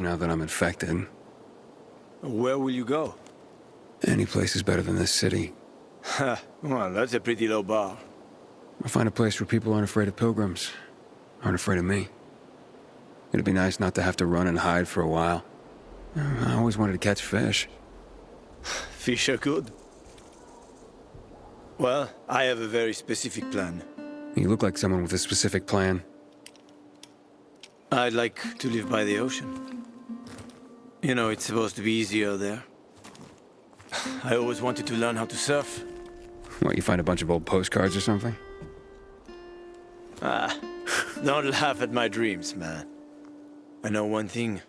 now that I'm infected. Where will you go? Any place is better than this city. Ha, well, that's a pretty low bar. I'll find a place where people aren't afraid of pilgrims. Aren't afraid of me. It'd be nice not to have to run and hide for a while. I always wanted to catch fish. Fish are good. Well, I have a very specific plan. You look like someone with a specific plan. I'd like to live by the ocean. You know, it's supposed to be easier there. I always wanted to learn how to surf. What, you find a bunch of old postcards or something? Ah, don't laugh at my dreams, man. I know one thing.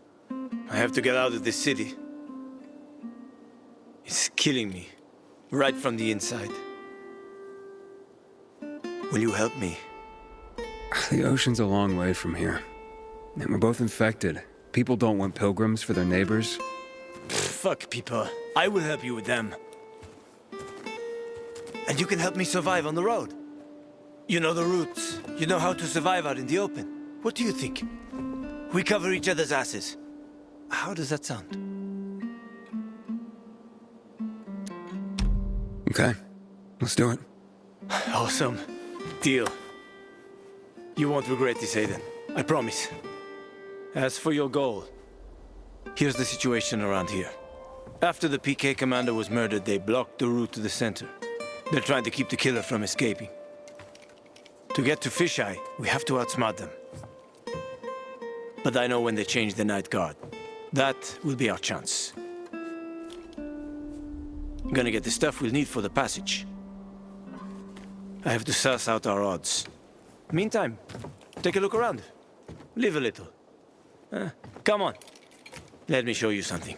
I have to get out of this city. It's killing me, right from the inside. Will you help me? The ocean's a long way from here. And we're both infected. People don't want pilgrims for their neighbors. Fuck people. I will help you with them. And you can help me survive on the road. You know the routes. You know how to survive out in the open. What do you think? We cover each other's asses. How does that sound? Okay, let's do it. Awesome. Deal. You won't regret this, Aiden. I promise. As for your goal, here's the situation around here. After the PK commander was murdered, they blocked the route to the center. They're trying to keep the killer from escaping. To get to Fisheye, we have to outsmart them. But I know when they change the night guard. That will be our chance. I'm gonna get the stuff we'll need for the passage. I have to suss out our odds. Meantime, take a look around. Live a little. Come on. Let me show you something.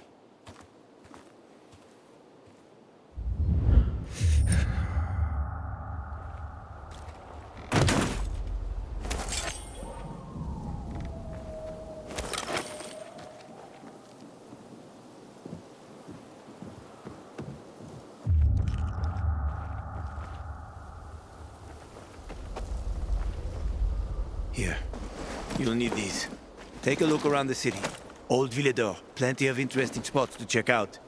Here. You'll need these. Take a look around the city. Old Villedor. Plenty of interesting spots to check out.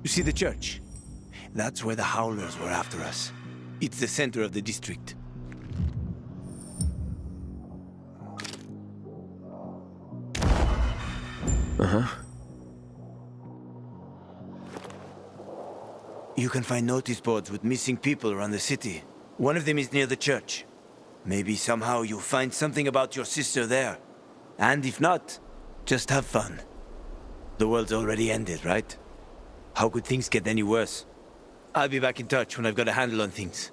You see the church? That's where the Howlers were after us. It's the center of the district. Uh-huh. You can find notice boards with missing people around the city. One of them is near the church. Maybe somehow you'll find something about your sister there. And if not, just have fun. The world's already ended, right? How could things get any worse? I'll be back in touch when I've got a handle on things.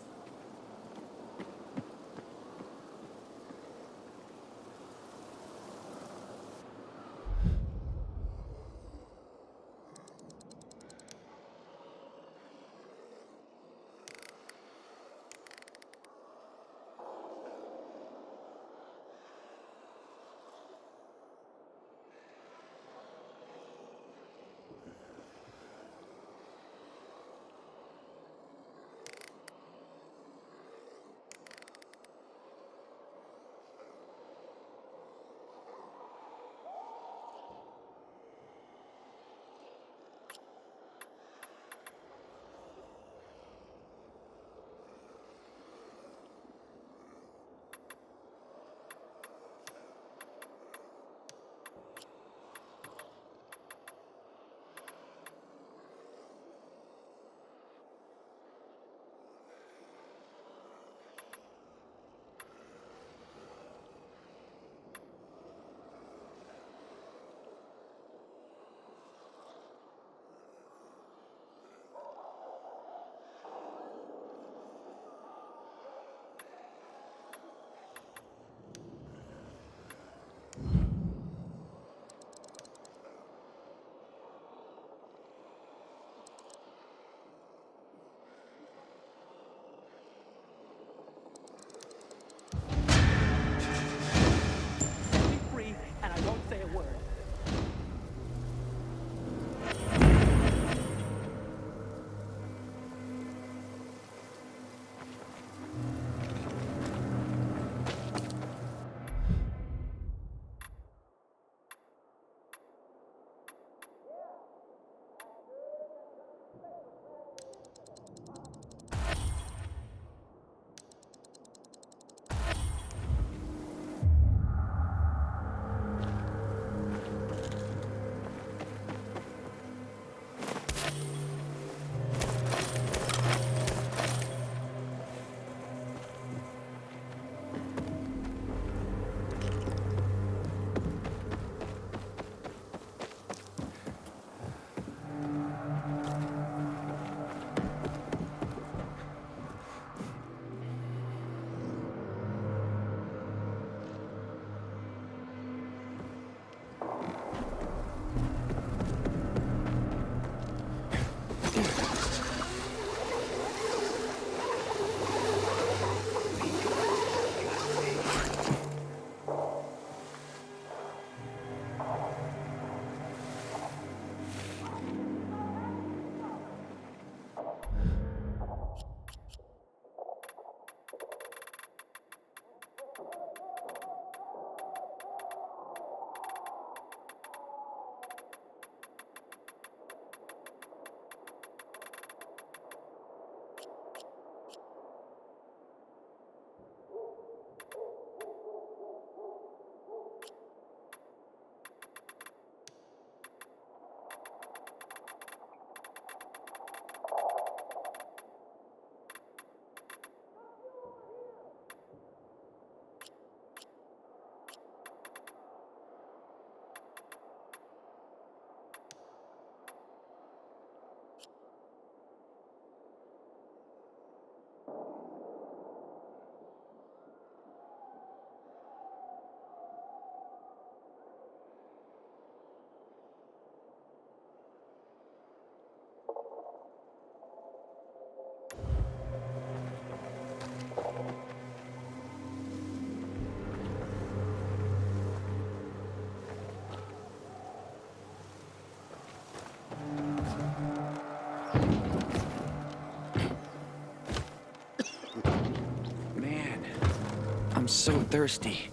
I'm so thirsty.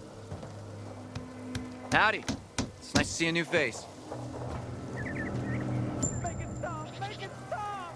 Howdy. It's nice to see a new face. Make it stop! Make it stop!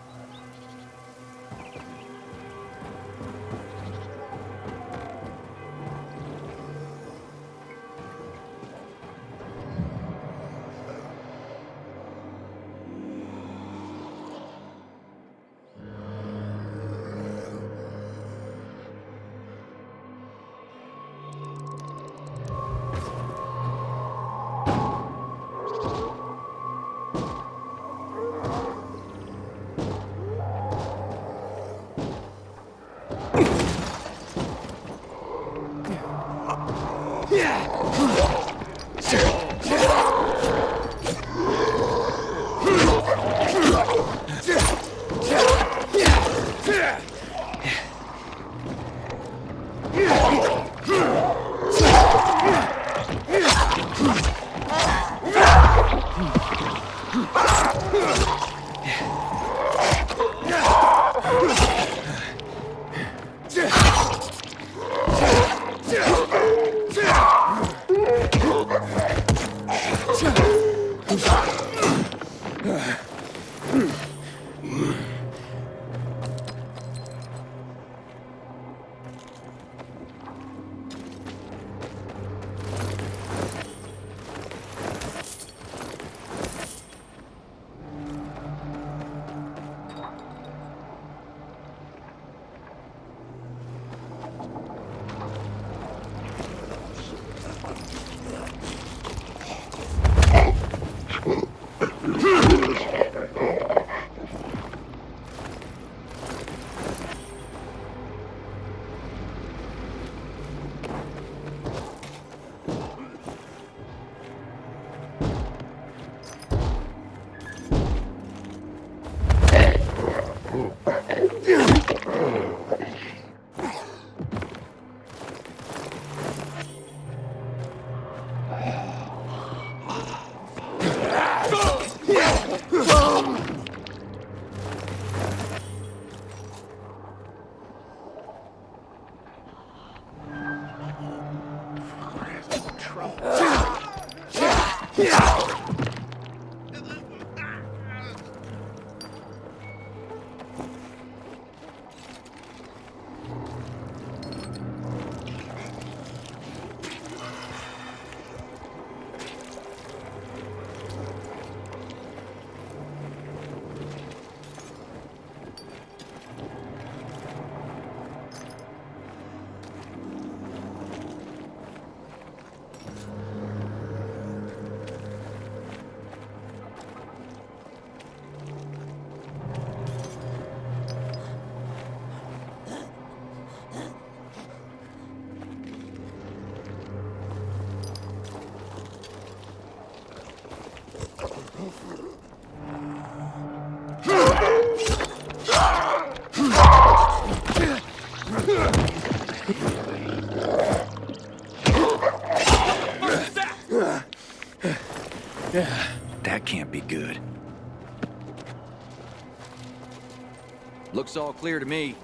That can't be good. Looks all clear to me.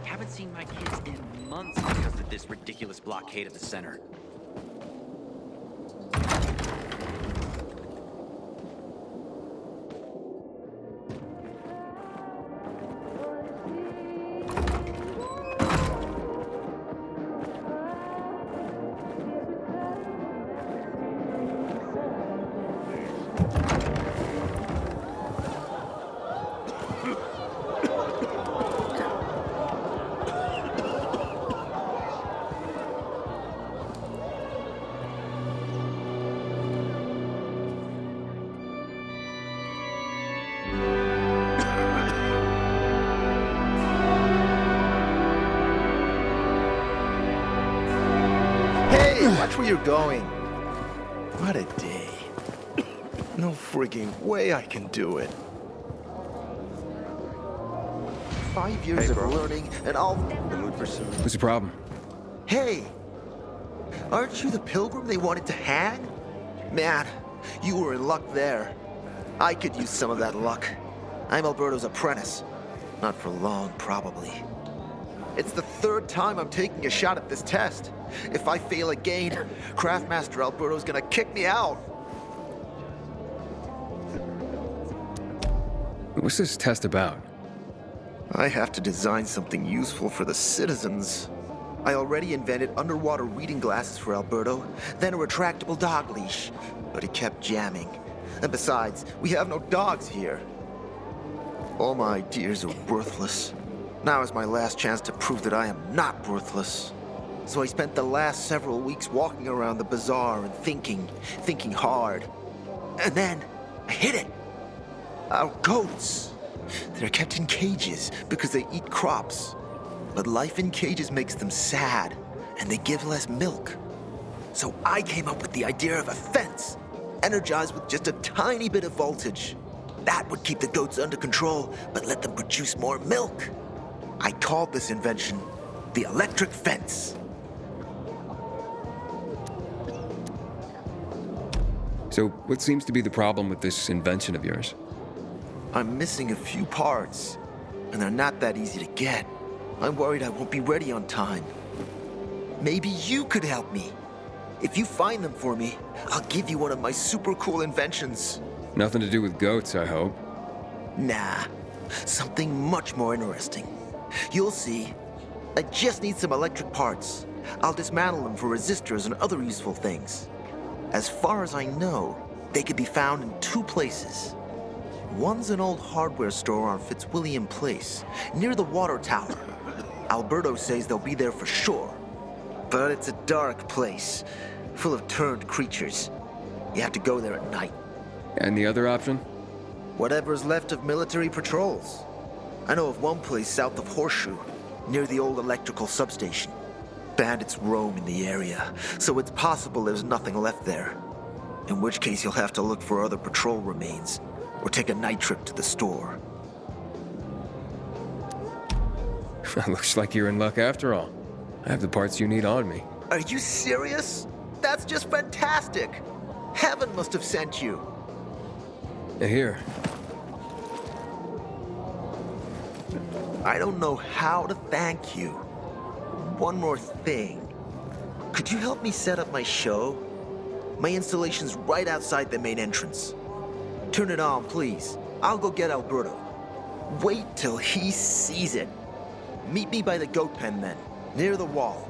Haven't seen my kids in months because of this ridiculous blockade at the center. Watch where you're going. What a day. No frigging way I can do it. 5 years of learning and all... The mood for some... What's the problem? Hey! Aren't you the pilgrim they wanted to hang? Man, you were in luck there. I could use some of that luck. I'm Alberto's apprentice. Not for long, probably. It's the 3rd time I'm taking a shot at this test. If I fail again, Craftmaster Alberto's gonna kick me out. What's this test about? I have to design something useful for the citizens. I already invented underwater reading glasses for Alberto, then a retractable dog leash, but he kept jamming. And besides, we have no dogs here. All my ideas are worthless. Now is my last chance to prove that I am not worthless. So I spent the last several weeks walking around the bazaar and thinking hard. And then, I hit it. Our goats. They're kept in cages because they eat crops. But life in cages makes them sad, and they give less milk. So I came up with the idea of a fence, energized with just a tiny bit of voltage. That would keep the goats under control, but let them produce more milk. I called this invention the electric fence. So, what seems to be the problem with this invention of yours? I'm missing a few parts, and they're not that easy to get. I'm worried I won't be ready on time. Maybe you could help me. If you find them for me, I'll give you one of my super cool inventions. Nothing to do with goats, I hope. Nah, something much more interesting. You'll see. I just need some electric parts. I'll dismantle them for resistors and other useful things. As far as I know, they could be found in 2 places. One's an old hardware store on Fitzwilliam Place, near the water tower. Alberto says they'll be there for sure. But it's a dark place, full of turned creatures. You have to go there at night. And the other option? Whatever's left of military patrols. I know of one place south of Horseshoe, near the old electrical substation. Bandits roam in the area, so it's possible there's nothing left there. In which case you'll have to look for other patrol remains, or take a night trip to the store. Looks like you're in luck after all. I have the parts you need on me. Are you serious? That's just fantastic! Heaven must have sent you. Here. I don't know how to thank you. One more thing. Could you help me set up my show? My installation's right outside the main entrance. Turn it on, please. I'll go get Alberto. Wait till he sees it. Meet me by the goat pen then, near the wall.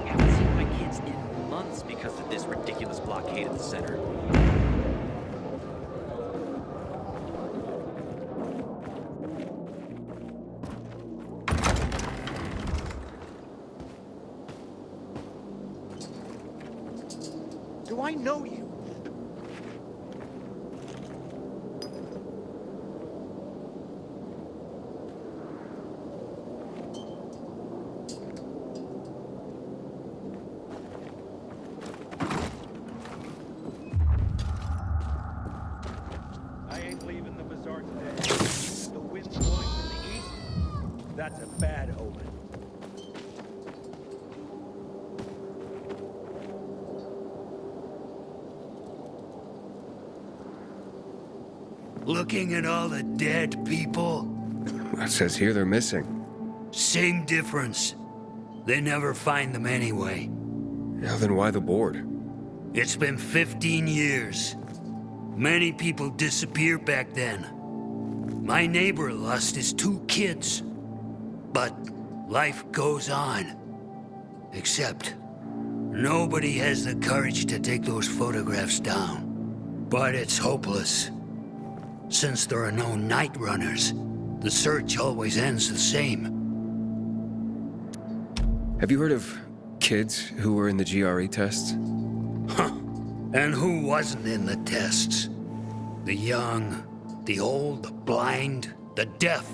Haven't seen my kids in months because of this ridiculous blockade at the center. Do I know you? I ain't leaving the bazaar today. The wind's blowing from the east. That's a bad omen. Looking at all the dead people, It says here they're missing. same difference. They never find them anyway. Now then why the board? It's been 15 years. Many people disappeared back then. My neighbor lost his 2 kids. But life goes on. Except, nobody has the courage to take those photographs down. But it's hopeless. Since there are no night runners, the search always ends the same. Have you heard of kids who were in the GRE tests? And who wasn't in the tests? The young, the old, the blind, the deaf.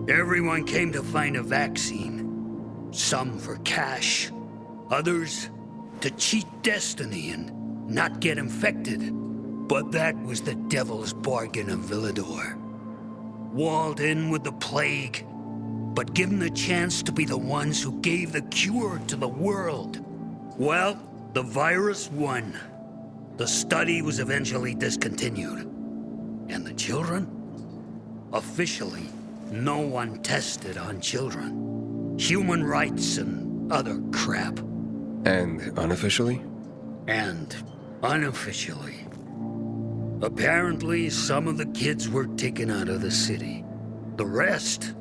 Everyone came to find a vaccine. Some for cash, Others to cheat destiny and not get infected. But that was the devil's bargain of Villador. Walled in with the plague, but given the chance to be the ones who gave the cure to the world. Well, the virus won. The study was eventually discontinued. And the children? Officially, no one tested on children. Human rights and other crap. And unofficially? And unofficially. Apparently, some of the kids were taken out of the city. The rest,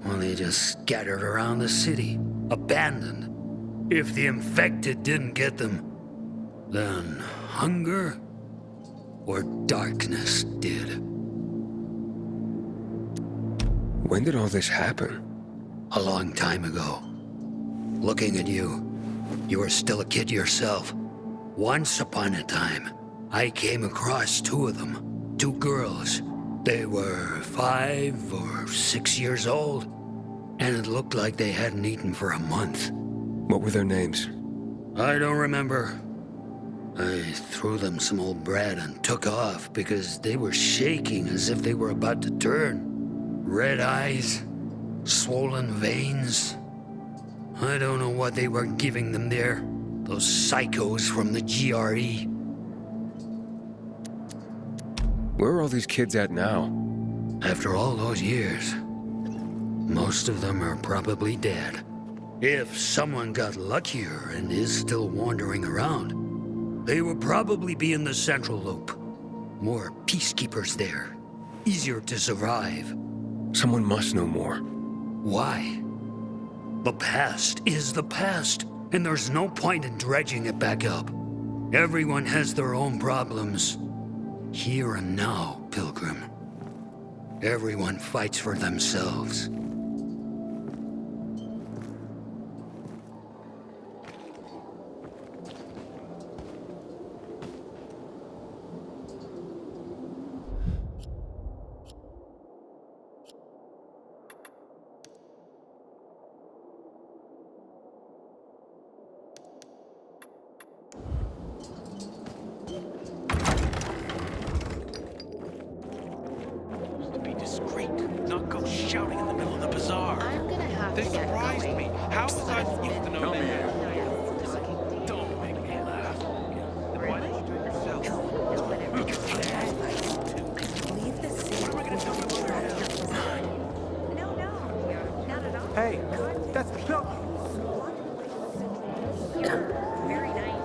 well, they just scattered around the city, abandoned. If the infected didn't get them, then hunger or darkness did. When did all this happen? A long time ago. Looking at you, you were still a kid yourself. Once upon a time, I came across two of them. Two girls. They were 5 or 6 years old, and it looked like they hadn't eaten for a month. What were their names? I don't remember. I threw them some old bread and took off because they were shaking as if they were about to turn. Red eyes, swollen veins. I don't know what they were giving them there. Those psychos from the GRE. Where are all these kids at now? After all those years, most of them are probably dead. If someone got luckier and is still wandering around, they would probably be in the Central Loop. More peacekeepers there. Easier to survive. Someone must know more. Why? The past is the past, and there's no point in dredging it back up. Everyone has their own problems. Here and now, Pilgrim. Everyone fights for themselves. To be discreet, not go shouting in the middle of the bazaar. I'm gonna have This to get surprised going. me. How was I supposed to know that? No, Don't make me laugh. Why did you do it yourself? leave the city. No, not at all. Hey, that's Pilgrim. Very nice.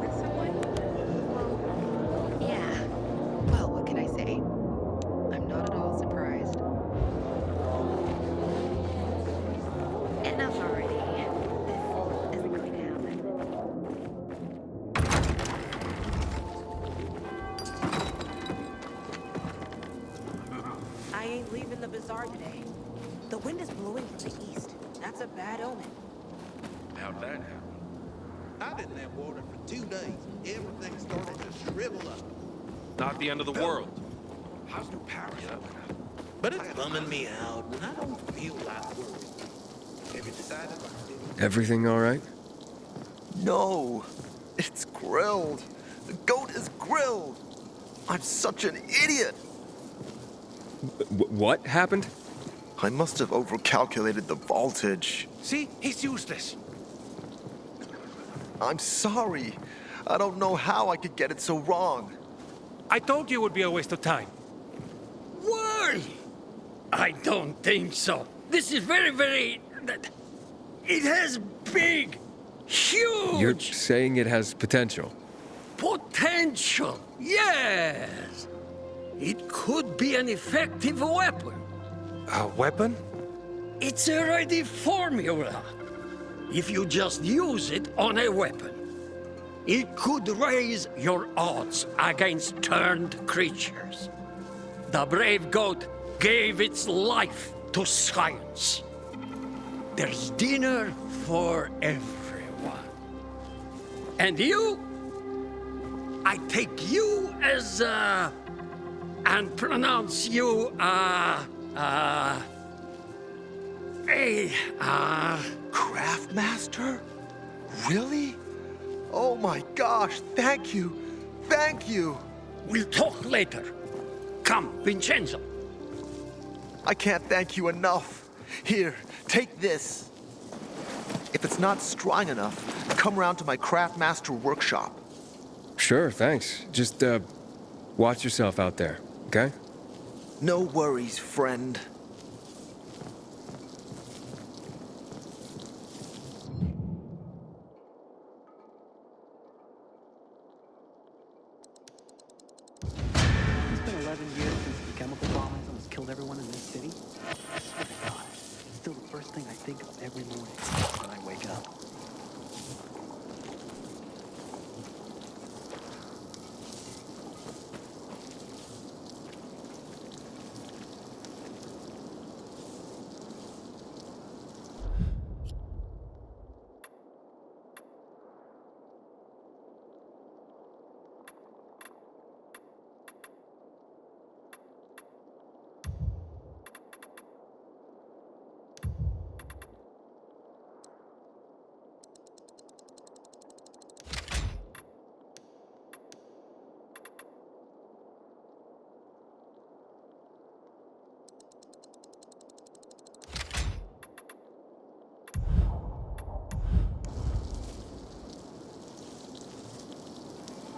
With someone? Well, yeah. Well, what can I say? I'm not at all surprised. Enough already. This isn't going to happen. I ain't leaving the bazaar today. The wind is blowing from the east. That's a bad omen. How'd that happen? I've been in that water for 2 days. Everything started to shrivel up. Not the end of the world. How's New Paris? But it's bumming me out, and I don't feel like working. Have you decided what to do? Everything all right? No, it's grilled. The goat is grilled. I'm such an idiot. What happened? I must have overcalculated the voltage. See? He's useless. I'm sorry. I don't know how I could get it so wrong. I told you it would be a waste of time. Why? I don't think so. This is very... It has big, huge... You're saying it has potential. Potential, yes. It could be an effective weapon. A weapon? It's a ready formula. If you just use it on a weapon, it could raise your odds against turned creatures. The brave goat gave its life to science. There's dinner for everyone. And you? I take you as, and pronounce you, Craftmaster? Really? Oh my gosh, thank you. Thank you. We'll talk later. Come, Vincenzo. I can't thank you enough. Here, take this. If it's not strong enough, come round to my Craftmaster workshop. Sure, thanks. Just, watch yourself out there, okay? No worries, friend. It's been 11 years since the chemical bombings almost killed everyone in this city. I swear to God, it's still the first thing I think of every morning when I wake up.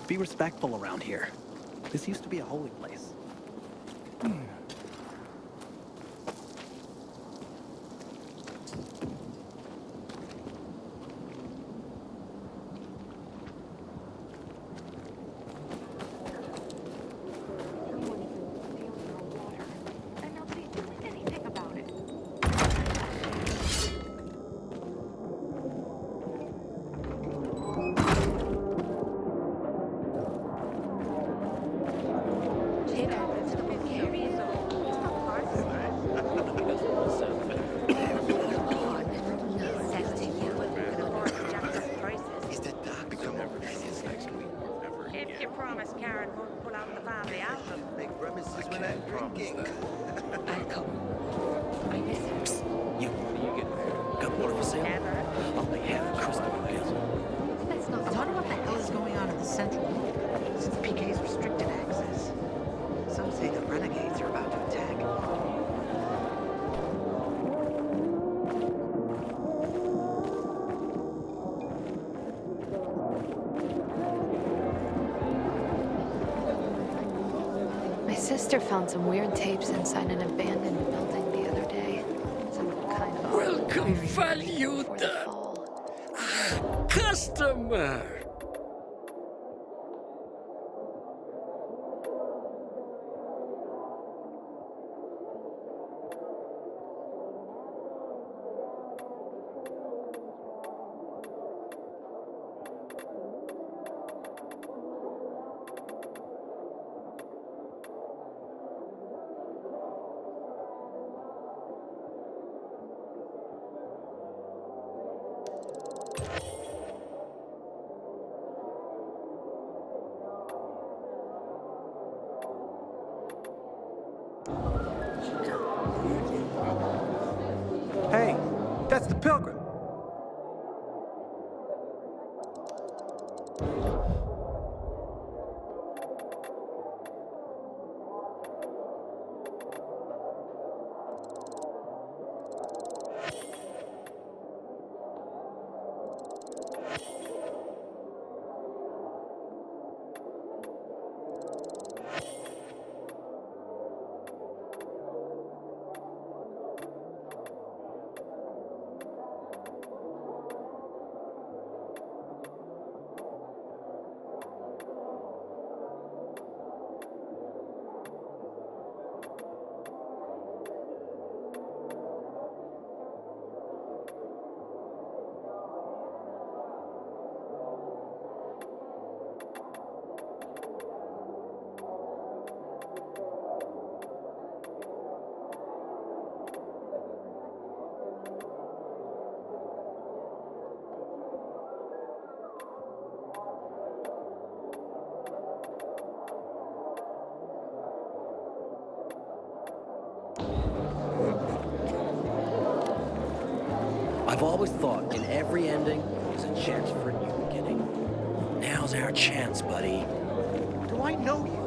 Be respectful around here. This used to be a holy place. And nobody's doing anything about it. If you promise Karen won't pull out the family album. Make promises when I'm drinking. I'll come. I miss him. You, what do you get? Got water for sale? Never. I'll pay half a crystal bill. That's not I wonder what the hell is going on in the central loop since PK's restricted access. Some say the renegades are about to attack. My sister found some weird tapes inside an abandoned building the other day. Some kind of Welcome, wiring before the valued fall. customer. Hey, that's the pilgrim. I've always thought in every ending, there's a chance for a new beginning. Now's our chance, buddy. Do I know you?